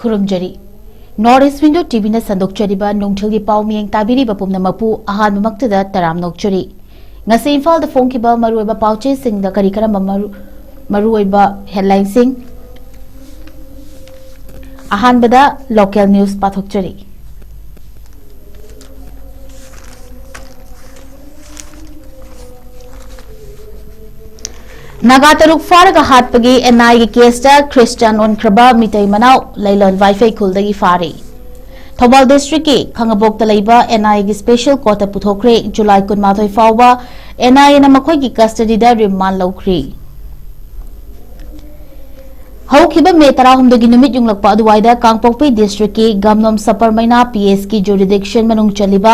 खुरुमजरी north window TV न संदोक्चरिबा नोंथलगी पाउमियंग ताबिरिबा पुमनमकपु अहानबमक्तदा तराम नोक्चरी ngasi imphal da phongkiba maruiba pauche sing da kari karamba maruiba headline sing ahanbada local news pathokchari naga taruk faraga hatpagi NI gi case da Christian onkraba mitai manau lailon wifi khuldagi fari Thobal district ki khangabok ta leiba NI gi special court ta puthokre July 12 fawba NI na makhoi gi custody da remand lawkri Haukiba me tarahumdo gi numit junglakpa aduwaida Kangpokpi district ki Gamnom Saparmaina PS ki jurisdiction manung chaliba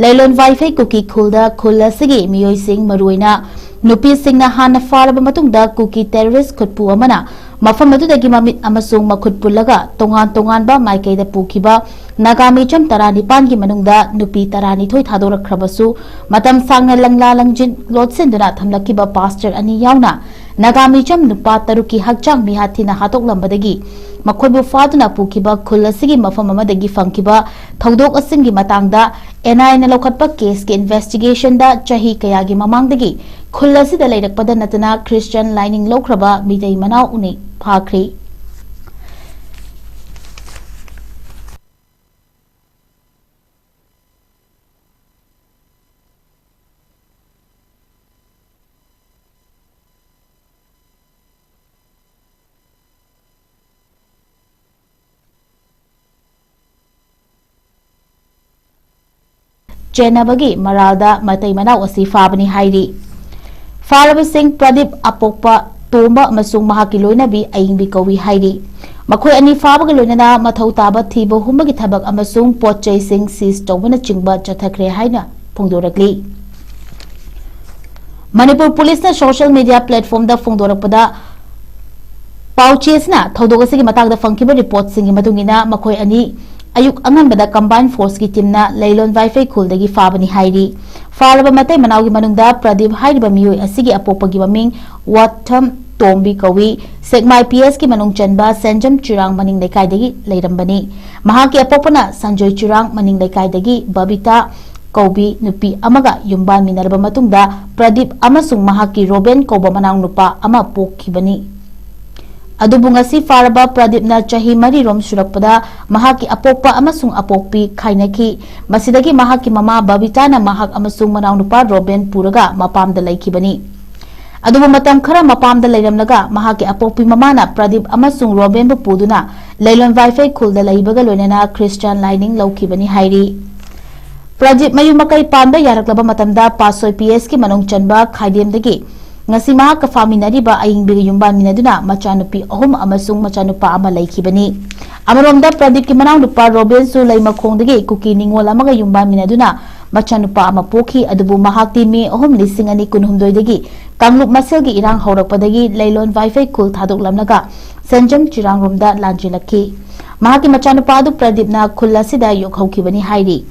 lailon wifi kuki khulda khula sigi miyoi sing maruina nupi sing na hana faraba matungda kuki terrorist khutpu amana mafam adudagi mamit amasung makhut pullaga tongan ba maikai da pukiba nagami cham tarani pan gi manungda nupi tarani thoi thadorakhrabasu matam sangna langla langjin lotsenduna thamlakiba pastor ani yauna nagami cham nupa taruki hakchang mi hathina hatoklambadagi makhoibu faduna pukiba khulasigi mafam amadagi fangkiba thodok asingi matangda NI na lokhatpa case ki investigation da chahi kayagi mamangdagi khulasi da leirakpada natana Christian lining lokraba midai manau uni phakri Jenabagi Maralda Matai Manau asi Fabani Hairi Farab Singh Pradip Apokpa Tomba Masung Mahakiloinabi Ayingbi Kawi Hairi Makoi ani Fabaga Lunana Mathau Taba Thiba Humagi Thabak Amasung Potchai Singh Sis Tobana Chingba Chathakre Haina Phongdorakli Manipur Police na social media platform da Phongdorakpada Pauches na Thodogasi Matag da Funkiba report singi matungina Makoi ani Ayuk anganbada combined force ki team na lailon wifi khuldagi fabani hairi faraba matai manawgi manungda Pradip hairiba miyoi asigi apopagi maming Watham Tombi Kawi Segmai PS ki manung chanba Senjam Chirang maning lekai leirambani mahaki apopana Sanjoy Chirang maning lekai Babita Kaubi nupi amaga yumban minarba matungda Pradip amasung mahaki Robin Koba manang nupa ama pokhibani Adubungasi faraba Pradip na chahi mari rom surakpada mahaki apokpa amasung apokpi khainaki masidagi mahaki mama Babita na mahak amasung manaw nupa Robin puraga mapamda laikibani adubu matam khara mapamda lairamnaga mahaki apokpi mama na Pradip amasung Robin bu puduna lailon wifi khulda laibaga loinana Christian lining laukibani hairi Pradip mayumakai panda yaraklaba matamda Pasoi PS ki manung chanba khaidemdagi ngasi ma ka faminari ba ayingbi yumban minaduna machanupi ahum amasung machanupa ama laikibani amaromda Pradip ki manaw nupa Robin su laima khongdagi kuki ningol amaga yumban minaduna machanupa ama pokhi adubu mahakti me ahum lising ani kunhumdoi dagi Kamlup maselgi irang haurakpadagi lailon wifi khul thadoklamnaga Senjam Chirang romda lanjilakhi mahaki machanupa adu Pradip na khulasida yokhaukibani hairi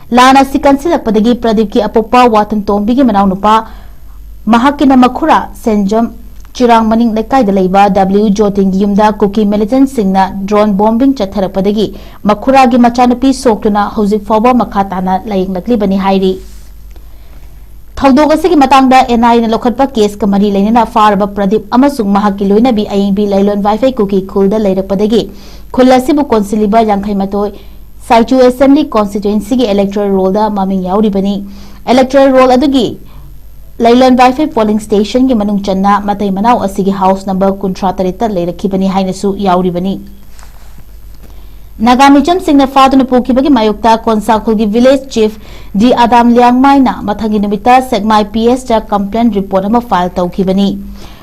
lana sikansilakpadagi Pradip ki apoppa Watham Tombi ki manaw nupa Mahakina Makhura Senjam Chirang maning lekai da leiba W Joting yumda Kuki militant singna drone bombing chatharapadagi Makhura gi machanupi soktuna hojik fawba makhatana laying laklibani hairi Thodogasi gi matangda NI na lokhatpa case ka mari leinana faraba Pradip amasung mahaki loinabi ayingbi lailon wifi kuki khulda leirakpadagi khulasibu konsiliba yankhai matoi Saichu Assembly constituency gi electoral roll da maming yauribani electoral roll adugi Lailon wifi polling station ki manung channa matai manau asigi house number 38 leirakibani hainasu yauribani Nagami cham singna faduna pokibagi mayokta Konsakhul gi village chief D Adam Liangmai na mathangi numita Segmai PS ta complaint report ama file tawkibani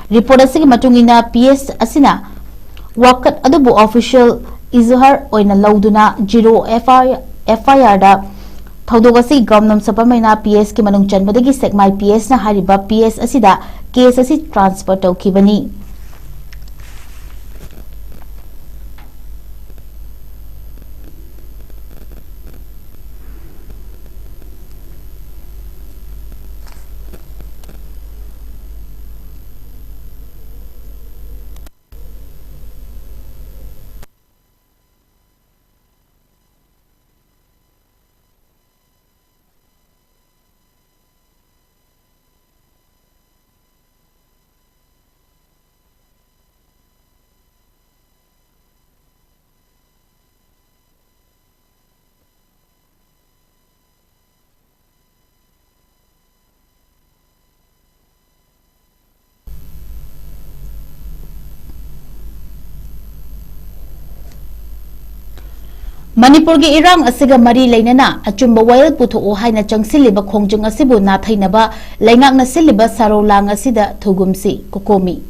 report asigi matungina PS asina wakat adubu official izhar oina lauduna 0 FIR da Thodogasi Gamnom Saparmaina PS ki manung chanbadagi Segmai PS na hariba PS asida case asi transfer tawkibani Manipur gi irang asiga mari leinana achumba wail puthoo haina changsilliba khongjung asibu nathainaba leingakna silliba sarolang asida thugumsi kokomi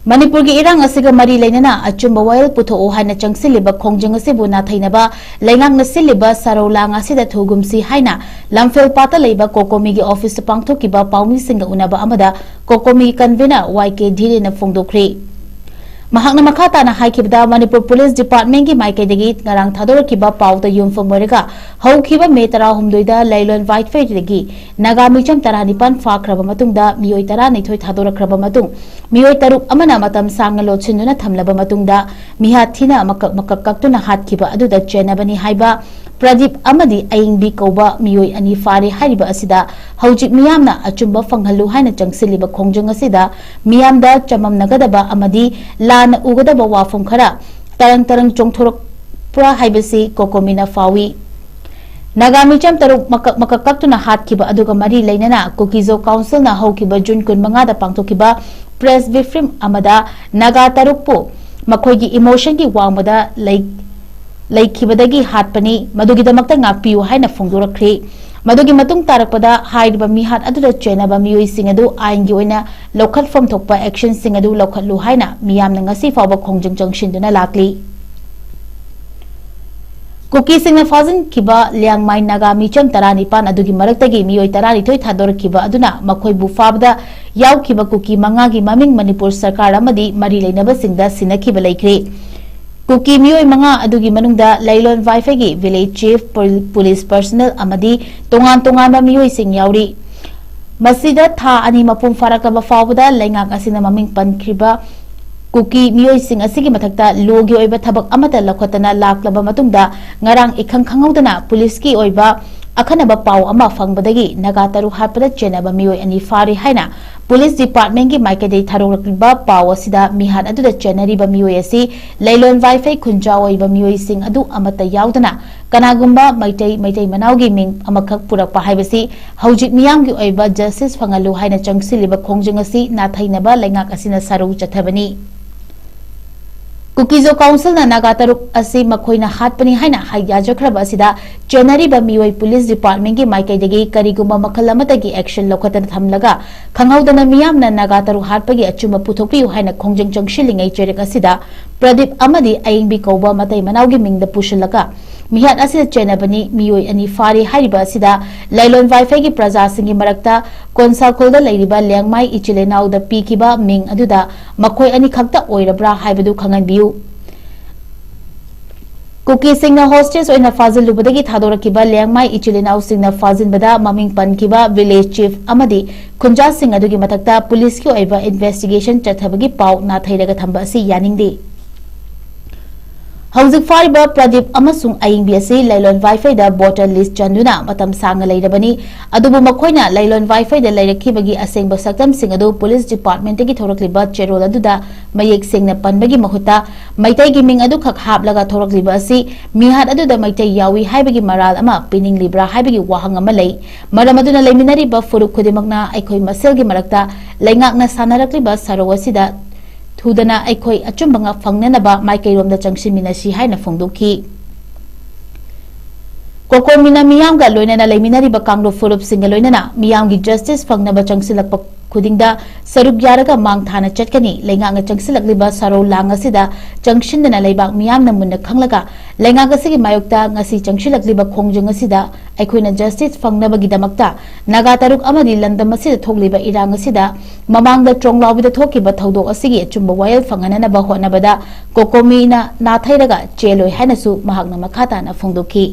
Manipur gi irang asiga mari leinana achumba wail puthoo haina changsilliba khongjung asibu nathainaba leingakna silliba sarolang asida thugumsi haina lamfel pata leiba kokomi gi office pangthokiba paumi singa unaba amada kokomi convener 𝐻𝐸𝐯𝐞𝐰𝐬 na phongdokhri Mahakna makata na haikibda Manipur Police Department ki maikaidagi ngarang thadorkiba pauta yumfam moirega haukiba me tara humdoida lailon white faidagi naga micham tara nipan fakraba matungda miyoi tara nithoi thadorkraba matung miyoi taruk amana matam sangna lotsinuna thamlaba matungda mihathina makaktuna hatkiba aduda chenabani haiba Pradip amadi ayingbi kauba miyoi ani fare hariba asida haujik miyamna achumba fanghalu haina changsiliba khongjung asida miyamda chamam nagadaba amadi lana ugadaba wafum khara tarang chongthorok pura haibasi kokomina fawi Nagami cham taruk makakaktuna hatkiba aduga mari leinana 𝐋𝐢𝐯𝐞 Council na haukiba June 15 da pangthokiba press briefing amada naga tarukpo makhoigi emotion ki wangmada laikibadagi hatpani madugidamakta ngakpiu haina phongdorakri madugi matung tarakpada haiba mihat aduda chenaba miyoi singadu aingi oina lokhatfam thokpa action singadu lokhatlu haina miyamna ngasi fawba khongjung jangshinduna lakli Kuki singna fazin kiba liangmai naga micham tarani pan adugi maraktagi miyoi tarani thoi thadorkiba aduna makhoi bu fabda yaukiba kuki mangagi maming Manipur sarkar amadi mari leinaba singda sinakiba laikri Kuki miyoi manga adugi manungda lailon wifi gi village chief police personnel amadi tongan ba miyoi sing yauri masida tha ani mapum farakaba fawda laingak asina maming pankriba Kuki miyoi sing asigi mathakta logi oiba thabak amata lakhotana laklaba matungda ngarang ikhang khangaudana police ki oiba akhanaba paw ama fangbadagi naga taru hapada chenaba miyoi ani fari haina Police Department ki maikadei tharokriba paw asida mihat aduda chenariba miyoi asi lailon wifi khunjaw oiba miyoi sing adu amata yaudana kanagumba maitai manawgi ming amakhak purakpa haibasi haujik miyamgi oiba justice fangalu haina changsiliba khongjung asi nathainaba laingak asina saru chathabani 𝐻𝐸𝐯𝐞 Council na naga taruk asi makhoina hatpani haina haiyajakraba asida chenariba miyoi Police Department ki maikaidagi karigumba makhal amatagi action lokhatana thamlaga khanghaudana miyamna naga taruk hatpagi achuma puthokpiu haina khongjang changshillingai cherik asida Pradip amadi ayingbi kauba matai manawgi mingda pushalaga mihat asida chenabani miyoi ani fari hariba asida lailon wifi ki praja singi marakta konsakol da leiriba lengmai ichilenau da pikiba ming aduda makhoi ani khakta oirabra haibadu khanganbiu Kuki singna hostage oina fazil lubadagi thadorkiba lengmai ichilenau singna fazil bada maming pankiba village chief amadi khunja sing adugi mathakta police ki oiba investigation chathabagi paw na thairaga thamba asi yaningde Haujik fariba Pradip amasung ayingbi asi lailon wifi da voter list chanduna matam sanga leirabani adubu makhoina lailon wifi da leirakibagi asengba saktam sing adu police department gi thorakliba cherol aduda mayek singna panbagi mahuta maitai gi ming adu khak haplaga thorakliba asi mihat aduda maitai yawi haibagi maral ama pining libra haibagi wahang ama lei maram aduna leiminari ba furuk khudimakna aikhoi masel gi marakta laingakna sanarakliba sarawasida Thudana aikhoi achumbanga fangnanaba maikairomda changsiminasi haina phongdokhi kokomina miyamga loinana leiminariba kangro furup singa loinana miyamgi justice fangnaba changsilakpa khudingda saruk yaraga mang thana chatkani leinganga changsilakliba saro langasida changshindana leibak miyamna munna khanglaga leinganga sigi mayokta ngasi changsilakliba khongjung asida aikhoina justice fangnaba gidamakta naga taruk amadi landam asida thogliba irang asida mamangda tronglawbida thokiba thodok asigi chumba wayel fanganana ba honabada kokomina nathairaga cheloi hainasu mahakna makhata na phongdokhi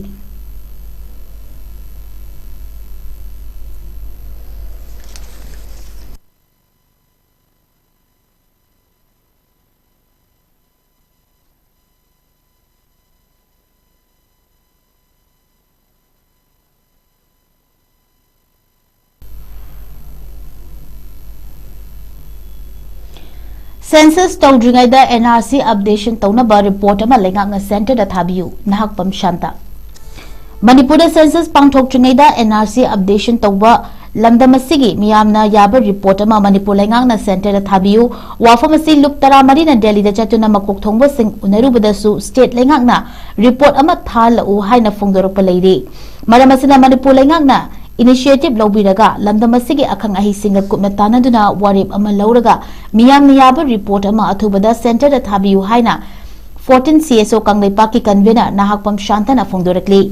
Census tawdringaida NRC updation tawnaba report ama leingakna center da thabiu nahak pam shanta Manipur census pangthoktrinaida NRC updation tawba lamdamasigi miyamna yaba report ama Manipur laingangna center da thabiu wafamasi lup tara marina Delhi da chatuna makok thongba sing unarubadasu state laingangna report ama thala u haina phongdorpa leiri maramasina Manipur laingangna initiative lobiraga lamdamasigi akhang ahi singa kupna tanaduna warip ama lauraga miyamna yaba report ama athubada center da thabiu haina 14 CSO 𝐶𝐞𝐰𝐬 convener nahakpam shantana phongdorakli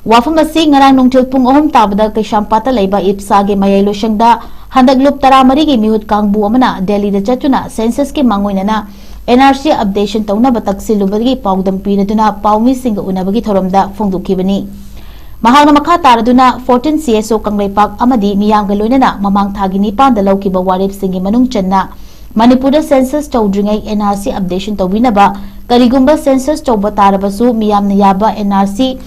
wafam asi ngarang nungthil pung ahum tabada Kaishampata leiba ipsage mayai loshangda handak lup taramari gi mihut kangbu amana Delhi da chatuna census ki mangoinana NRC updation tawna bataksilubagi paudam piraduna paumi singa unabagi thoromda phongdukhibani mahangna makha taraduna 14 CSO Kangleipak amadi miyamga loinana mamang thagi nipanda laukiba warip singi manung channa Manipur census tawdringai NRC updation tawbinaba karigumba census tawba tarabasu miyamna yaba NRC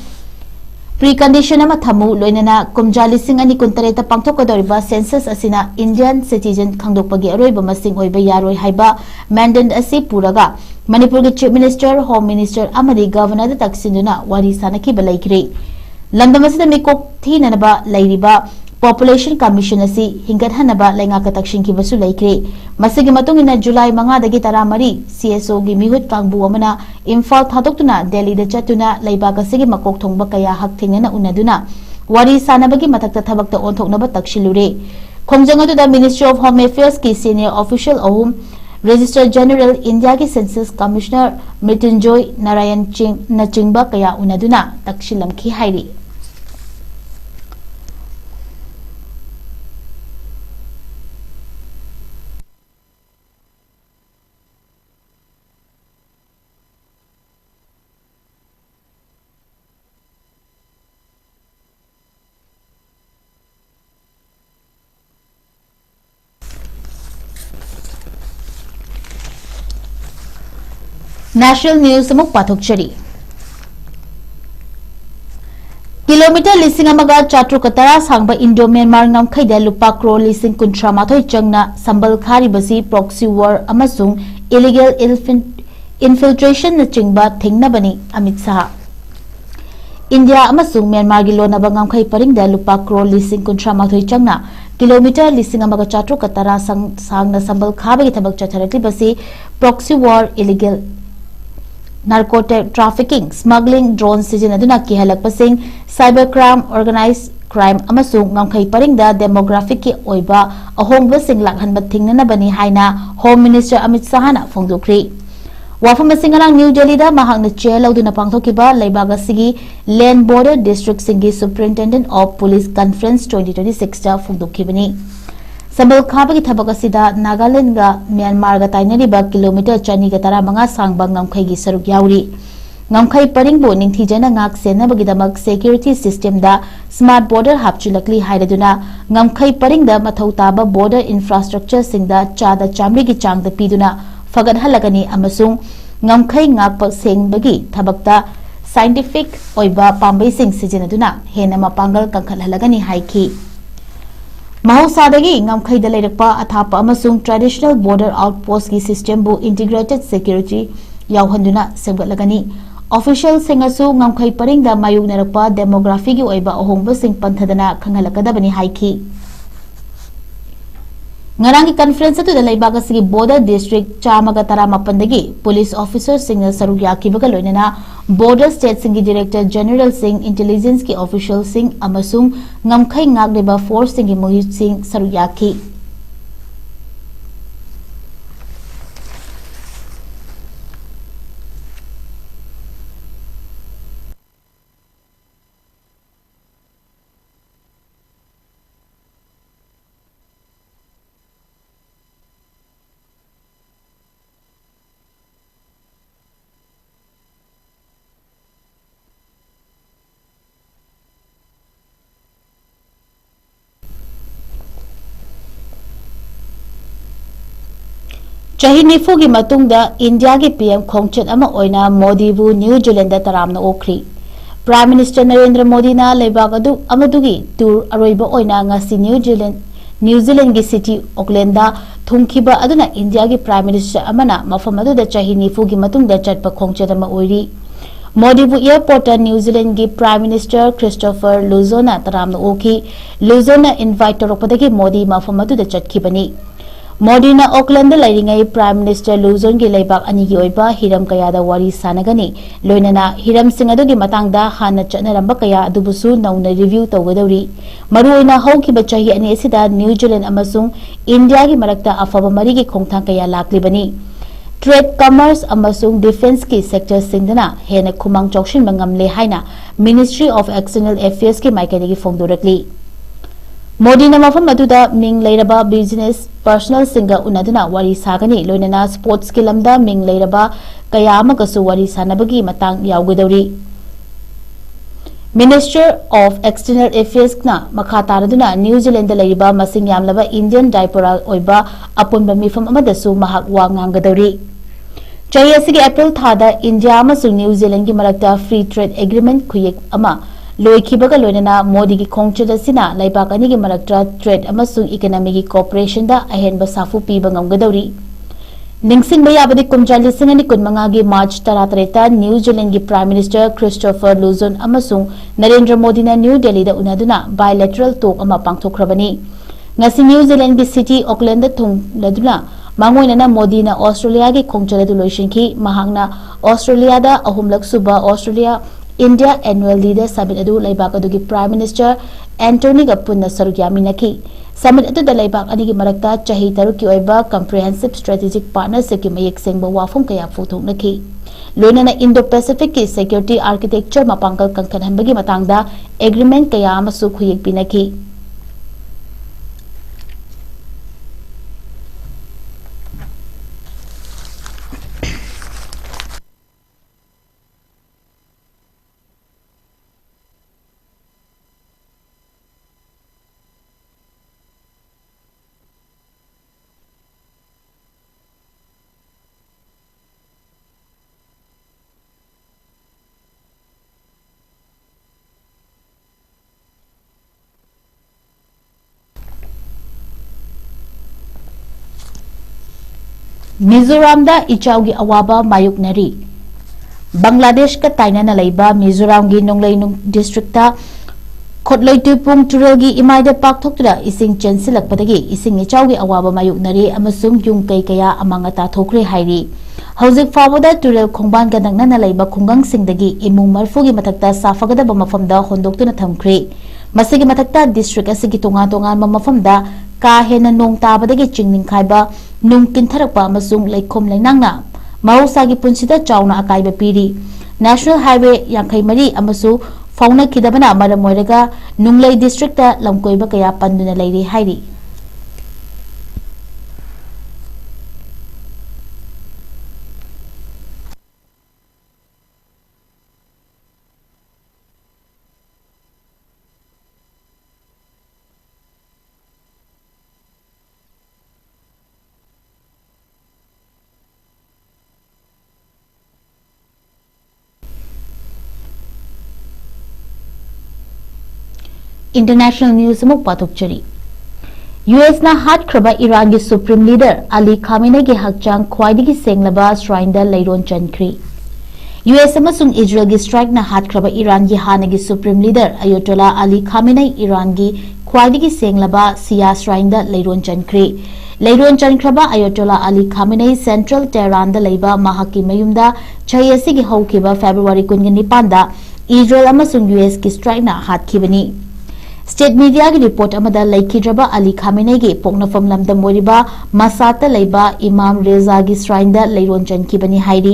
precondition ama thamu loinana kumja lising ani kuntareta pangthokadoriba census asina Indian citizen khangdokpagi aroiba masing oiba yaroi haiba mandate asi puraga Manipur gi chief minister home minister amadi governor da taksinduna wari sanaki balaikri lamdamasida mikok thinanaba lairiba population commission asi hingathanaba lainga ka takshin ki basu laikre masigi matungina July 5 dagi taramari CSO gi mihut kangbu amana Imphal thadoktuna Delhi da chatuna leiba ka sigi makok thongba kaya hak thingana unaduna wari sanabagi matakta thabakta onthoknaba takshilure khongjanga da Ministry of Home Affairs ki senior official ahum Registrar General India ki Census Commissioner Mrityunjoy Narayan Nachingba kaya unaduna takshilam ki hairi National News amuk pathokchari kilometer lising amaga chatru katara sangba Indo Myanmar ngamkhaida lupa crore lising kuntra mathoi changna sambal khari basi proxy war amasung illegal infiltration na chingba thingna bani Amit Shah India amasung Myanmar gi lonaba ngamkhai paringda lupa crore lising kuntra mathoi changna kilometer lising amaga chatru katara sangna sambal khabagi thabak chatharakli basi proxy war illegal narcotic trafficking smuggling drone sizinaduna kihalak pasing cybercrime organized crime amasung ngamkhai paringda demographic ki oiba ahongba sing lakhanba thingnana bani haina home minister Amit Shah na phongdokri wafam singarang New Delhi da mahangna chair lauduna pangthokiba leibaga sigi land border district singi superintendent of police conference 2026 da phongdokhibani Sambal khabagi thabak asida Nagaland ga Myanmar ga tainariba kilometer 2 sangba ngamkhai gi saruk yauri ngamkhai paringbo ningthijana ngak senabagi damak security system da smart border hapchulakli hairaduna ngamkhai paringda mathau taba border infrastructure singda chada chamri gi changda piduna fagat halagani amasung ngamkhai ngak sengbagi thabakta scientific oiba pambai sing sijinaduna hena mapangal kangkhat halagani haiki Mahausadagi ngamkhai da leirakpa athapa amasung traditional border outpost ki system bu integrated security yauhanduna semgatlagani official singasu ngamkhai paringda mayugnarakpa demography gi oiba ahongba sing panthadana khanghalakadabani haiki Ngarangi conference tu da leibaga sigi border district chamaga taramapan police officers singna saruk yakibaga loinana border state singi director general sing intelligence ki official sing amasung ngamkhai ngagreba force singi mohit sing saruk yaki Chahi nifu gi matungda India gi PM khongchet ama oina Modi bu New Zealand da taramna okri Prime Minister Narendra Modi na leibag adu amadugi tour aroiba oina ngasi New Zealand gi city Auckland da thungkiba aduna India gi Prime Minister amana mafam adu da chahi nifu gi matungda chatpa khongchet ama oiri मोदीबु airport New Zealand की prime minister Christopher लुजोना तरामना ओखी लुजोना invite तौरपदगी मोदी मफम अदुदा चटखिबनी मोदीना ऑकलैंड लैरिंगै प्राइम मिनिस्टर लुजोन की लेबाक अनिगी ओइबा हिरम कयादा वारी सानगनी लोइनना हिरम सिंह अदुगी मतंगदा हाना चटनरंबा कया अदुबुसु नौना रिव्यू तौगदौरी मरुओइना हौकिबा चही अनि असिदा न्यूजीलैंड अमसुंग इंडिया की मरक्ता अफबा मरीगी खोंगथांग कया लाक्लिबनी ट्रेड कॉमर्स अमसुंग डिफेंस की सेक्टर सिंगदना हेना खुमांग चौक्सिन मंगमले हाइना मिनिस्ट्री ऑफ एक्सटर्नल अफेयर्स की माइकेदगी फोंदोरकली मोदी मफम अदुदा मिंग लेरबा बिजनेस पर्सनल सिंगा उनदुना वारी सागनी लोइनना स्पोर्ट्स की लमदा मिंग लेरबा कया अमगसु वारी सानबगी मतंग यावगदौरी मिनिस्टर ऑफ एक्सटर्नल अफेयर्स ना मखा तारदुना न्यूजीलैंड लेरिबा मसिंग यामलबा इंडियन डायपोरा ओइबा अपुनबा मिफम अमदसु महक वा ngangadori चही असिगी अप्रैल थादा इंडिया अमसुंग न्यूजीलैंड की मरक्ता फ्री ट्रेड एग्रीमेंट खुयेक अमा लोइखिबगा लोइनना मोदी की खोंगचद असिना लैबाक अनिगी मरक्ता ट्रेड अमसुंग इकोनॉमी की कोऑपरेशन दा अहेनबा साफु पीबा ngamgadori निंगसिंगबा याबदि कुमजा लिसिंग अनि कुनमंगा की मार्च 13 न्यूजीलैंड की प्राइम मिनिस्टर क्रिस्टोफर लुजोन अमसुंग नरेंद्र मोदी ना न्यू दिल्ली दा उनादुना बायलैटरल टॉक अमा पांगथोखरबनी ngasi न्यूजीलैंड की सिटी ऑकलैंड दा थुंगलदुना मांगोइना मोदी ना ऑस्ट्रेलिया की खोंगचद लोइसिंखी महांगना ऑस्ट्रेलिया दा अहुमलक सुबा Australia India annual leader summit अदु लैबाक अदुगी प्राइम मिनिस्टर एंटोनी का पुन्ना सरुक यामिनकी समिट अदुदा लैबाक अनिगी मरक्ता चही तरुक की ओइबा कंप्रिहेंसिव स्ट्रेटेजिक पार्टनरशिप की मयेक सेंगबा वाफम कया फोथोकनकी लोइनना इंडो पैसिफिक की सिक्योरिटी आर्किटेक्चर मपांगल कंखनहनबगी मतंगदा एग्रीमेंट कया अमसु खुयेक पिनकी मिजोराम दा इचाव की अवाबा मायुकनरी बांग्लादेश का ताइना लैबा मिजोराम की नोंगलैनुंग डिस्ट्रिक्ट ता खोटलोइतुपुंग तुरल की इमाइदा पाकथोक्तुदा इसिंग चेंसिलकपदगी इसिंग इचाव की अवाबा मायुकनरी अमसुंग युंग कै कया अमांगा ताथोक्रे हाइरी हौजिक फावदा तुरल खोंबान का नंगना लैबा खुंगंग सिंगदगी इमुंग मरफु की मथक्ता साफगदबा मफमदा होंदोक्तुना थमख्रे मसिगी मथक्ता डिस्ट्रिक्ट असिगी तोंगा तोंगान मफमदा का हेना नोंग ताबदगी चिंगनिंग खाइबा नुंग किंथरकपा अमसुंग लैखोम लैनांगना महौसागी पुंसिदा चाउना अकाइबा पीरी नेशनल हाईवे 53 अमसु फाउनखिदबना मरम ओइरगा नुंगलै डिस्ट्रिक्ट लमकोइबा कया पंदुना लैरी हाइरी इंटरनेशनल न्यूज अमुक पाथोक्चरी यूएस ना हाटख्रबा ईरान की सुप्रीम लीडर अली खामेनी की हकचांग ख्वाइदगी सेंगलबा श्राइन दा लैरोन चनख्री यूएस अमसुंग इजराइल की स्ट्राइक ना हाटख्रबा ईरान की हानगी supreme leader Ayatollah Ali Khamenei Iran की ख्वाइदगी सेंगलबा सिया श्राइन दा लैरोन चनख्री लैरोन चनख्रबा अयोतोला अली खामेनी सेंट्रल टेहरान दा लैबा महाकी मयुमदा छयसी की हौखिबा फेब्रुवारी 19 दा इजराइल अमसुंग यूएस की स्ट्राइक ना हाटखिबनी स्टेट मीडिया की रिपोर्ट अमदा लैखिद्रबा अली खामेनी की पोंगनफम लमदम ओरिबा मसाता लैबा इमाम रेजा की श्राइन दा लैरोन चनखिबनी हाइरी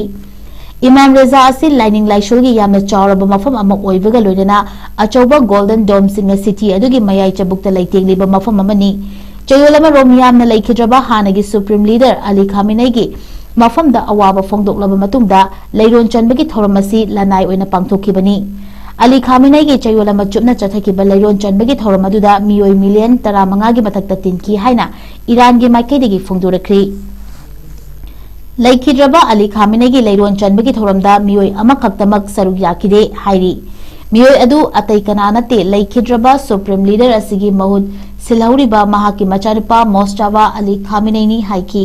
इमाम रेजा असी लाइनिंग लाइशोगी यामना चावरबा मफम अमा ओइबगा लोइना अचौबा गोल्डन डोम सिंह सिटी अदुगी मयाई चबुक्ता लैतेंगलिबा मफम अमनी चयोलमा रोम यामना लैखिद्रबा हानगी सुप्रीम लीडर अली खामेनी की मफम दा अवाबा फोंदोक्लबा मतुंगदा लैरोन चनबगी थोरम असी लनाई ओइना पांगथोखिबनी अली खामेनी की चयोलमा चुपना चथखिबा लैरोन चनबगी थोरम अदुदा मियोय मिलियन 15 की मथक्ता तिनकी हाइना ईरान की माइकेदगी फोंदोरख्री लैखिद्रबा अली खामेनी की लैरोन चनबगी थोरमदा मियोय अमखक्तमक सरुक याखिदे हाइरी मियोय अदु अतै कना नते लैखिद्रबा सुप्रीम लीडर असिगी महुद सिलहौरिबा महाकी मचानुपा मोस्टावा अली खामेनी हाइकी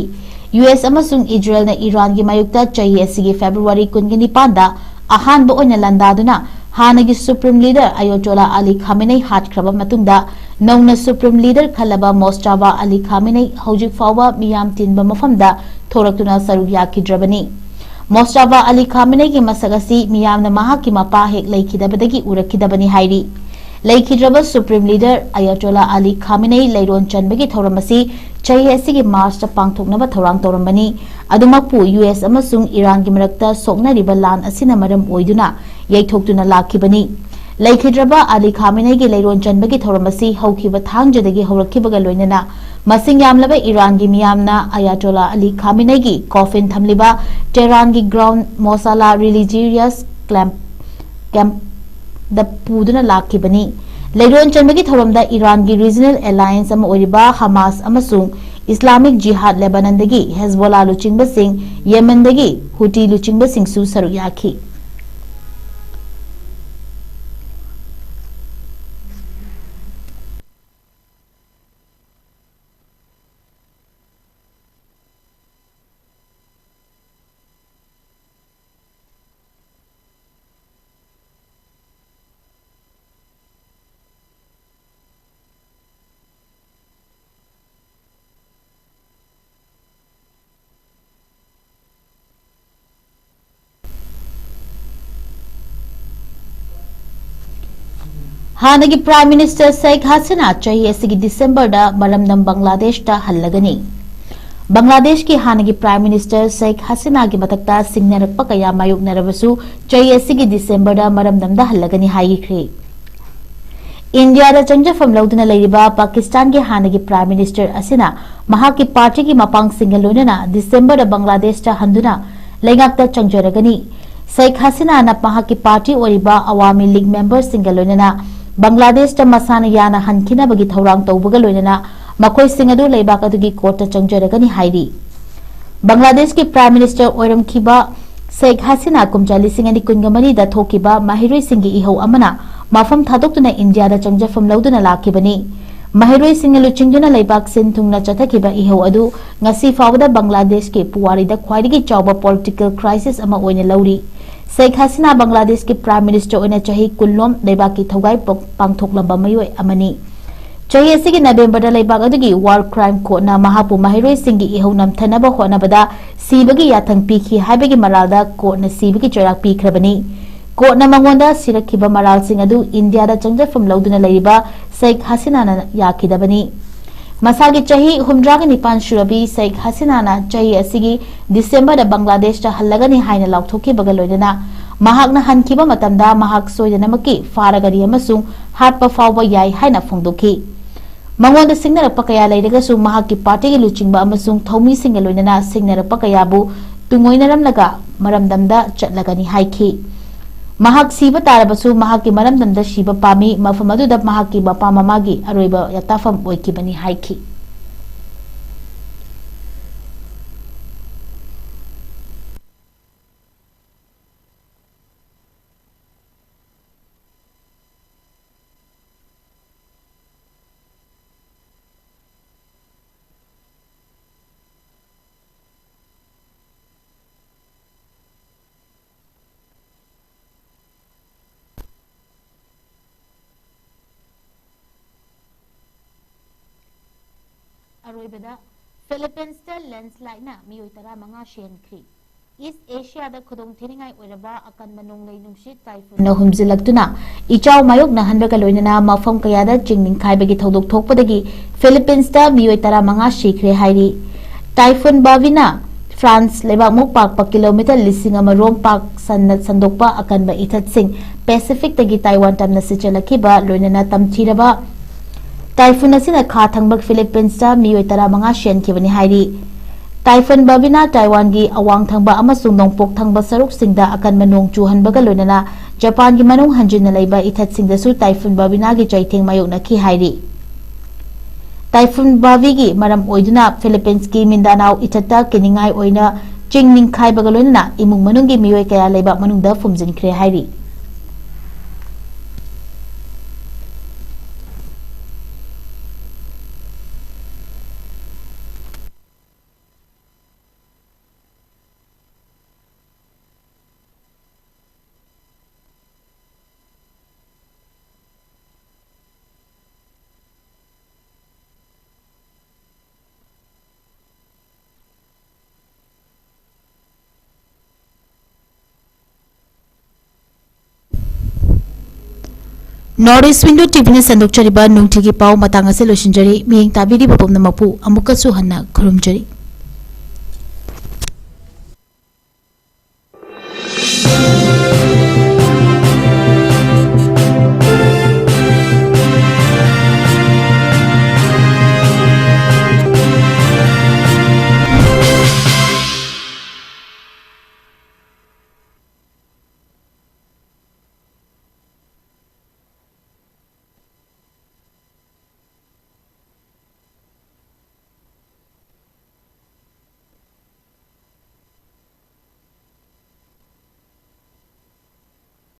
यूएस अमसुंग इजराइल ना ईरान की मायुक्ता चही असिगी फेब्रुवारी 19 दा अहानबो ओइना लंदादुना हानगी supreme leader Ayatollah Ali Khamenei हाटख्रबा मतुंगदा नौना सुप्रीम लीडर खलबा मोस्ताफा अली खामेनेई हौजिक फावबा मियाम तिनबा मफमदा थोरक्तुना सरुक याखिद्रबनी मोस्ताफा अली खामेनेई की मसक असि मियामना महाकी मपा हेक लेखिदबदगी उरखिदबनी हाइरी लेखिद्रबा supreme leader Ayatollah Ali Khamenei लैरोन चनबगी थौरमसी चही असिगी मार्च पांगथोकनबा थौरांग तौरमबनी अदुमकपु यूएस अमसुंग ईरान की मरक्ता सोकनरिबा लान असिना मरम ओइदुना यैथोक्तुना लाखिबनी लेखिद्रबा अली खामेनेई की लैरोन चनबगी थौरमसी हौखिबा थांगजदगी हौरखिबगा लोइनना मसिंग यामलबा ईरान की मियामना अयातोल्ला अली खामेनेई की कॉफिन थमलिबा टेहरान की ग्राउंड मोसाला रिलीजियस कैंप द पुदुना लाखिबनी लैरोन चनबगी थौरमदा ईरान की रीजनल एलायंस अमा ओइरिबा हमास अमसुंग इस्लामिक जिहाद लेबनानदगी हेजबोला लुचिंगबसिंग येमनदगी हुटी लुचिंगबसिंगसु सरुक याखि हानगी प्राइम मिनिस्टर शेख हसीना चही असिगी दिसंबर दा मरमदम बांग्लादेश ता हल्लगनी बांग्लादेश की हानगी प्राइम मिनिस्टर शेख हसीना की मतकता सिंगनरक्पा कया मायुकनरबसु चही असिगी दिसंबर दा मरमदम दा हल्लगनी हाइख्रे इंडिया दा चंजफम लौदुना लैरिबा पाकिस्तान की हानगी प्राइम मिनिस्टर असिना महाकी पार्टी की मपांग सिंगल लोइनना दिसंबर दा बांग्लादेश ता हंदुना लैंगाकता चंजरगनी शेख हसीना ना महाकी पार्टी ओरिबा अवामी लीग मेंबर सिंगल लोइनना बांग्लादेश ता मसाना याना हनखिनबगी थौरांग तौबगा लोइनना मखोय सिंग अदु लेबाक अदुगी कोर्ट चंजरगनी हाइरी बांग्लादेश की प्राइम मिनिस्टर ओइरमखिबा शेख हसीना कुमजा लिसिंग अनि कुनगमनी दा थोकिबा माहिरोय सिंगी इहौ अमना माफम थादोक्तुना इंडिया दा चंजफम लौदुना लाखिबनी माहिरोय सिंग लुचिंगदुना लेबाक सिन थुंगना चथखिबा इहौ अदु ngasi फावदा बांग्लादेश के पुवारीदा ख्वाइदगी चावबा पॉलिटिकल क्राइसिस अमा ओइने लौरी शेख हसीना बांग्लादेश के प्राइम मिनिस्टर ओइना चही कुल्लोम लेबाक की थौगाई पांगथोकलबा मयोय अमनी चही असिगी नवेंबर दा लेबाक अदुगी वार क्राइम कोर्टना महापु माहिरोय सिंगी इहौ नमथनबा होनबदा सीबगी याथंग पीखी हाइबगी मरालदा कोर्टना सीबगी चराक पीखरबनी कोर्टना मंगोंदा सिरखिबा मराल सिंग अदु इंडिया दा चंजफम लौदुना लैरिबा शेख हसीना ना याखिदबनी मसागी चही हुमद्राग निपान शुरबी शेख हसीना ना चही असिगी दिसंबर दा बांग्लादेश ता हल्लगनी हाइना लाउथोकिबगा लोइनना महाकना हनखिबा मतमदा महाक सोयदनमकी फारगरी अमसुंग हाटपा फावबा याय हाइना फोंदोखि मंगोंदा सिंगनरपा कया लैरगसु महाकी पार्टी की लुचिंगबा अमसुंग थौमी सिंग लोइनना सिंगनरपा कयाबु तुंगोइनरमलगा मरमदमदा चटलगनी हाइखि महाक सीब तारबसु महाकी मरमदमदा सीब पामी मफम अदुदा महाकी मपा ममागी अरोइबा यताफम ओइकिबनी हाइखि अरोइबदा फिलीपींस ता लैंडस्लाइड ना मियोय तरा मंगा शेनख्री ईस्ट एशिया दा खुदोंग थिनिंगाई ओइरबा अकनबा नोंगलै नुंगसी टाइफून ना हुमजिलक्तुना इचाव मायोक ना हनबगा लोइनना मफम कयादा चिंगनिंग खाइबगी थौदोक थोकपदगी फिलीपींस ता मियोय तरा मंगा शिखरे हाइरी टाइफून बाविना फ्रांस लेबाक मुक पाक किलोमीटर लिसिंग अमा रोम पाक सन्नत संदोकपा अकनबा इथतसिंग पैसिफिक तगी ताइवान तमना सिचलखिबा लोइनना तमथिरबा टाइफून असिना खा थंगबक फिलीपींस ता मियोय तरा मंगा शेनखिबनी हाइरी टाइफून बाबिना ताइवान की अवांग थंगबा अमसुंग नोंगपोक थंगबा सरुक सिंगदा अकनबा नोंग चुहनबगा लोइनना जापान की मनुंग हंजिन लैबा इथत सिंगदसु टाइफून बाबिना की चैथेंग मायोकनखि हाइरी टाइफून बावी की मरम ओइदुना फिलीपींस की मिंदानाव इथता किनिंगाई ओइना चिंगनिंग खाइबगा लोइनना इमुंग मनुंग की मियोय कया लैबा मनुंगदा फुमजिनख्रे हाइरी Northeast Window TV sandokchariba nungthigi pau matang ase losinjari miyeng tabiri bapom namapu amukkasu hanna khurumjari.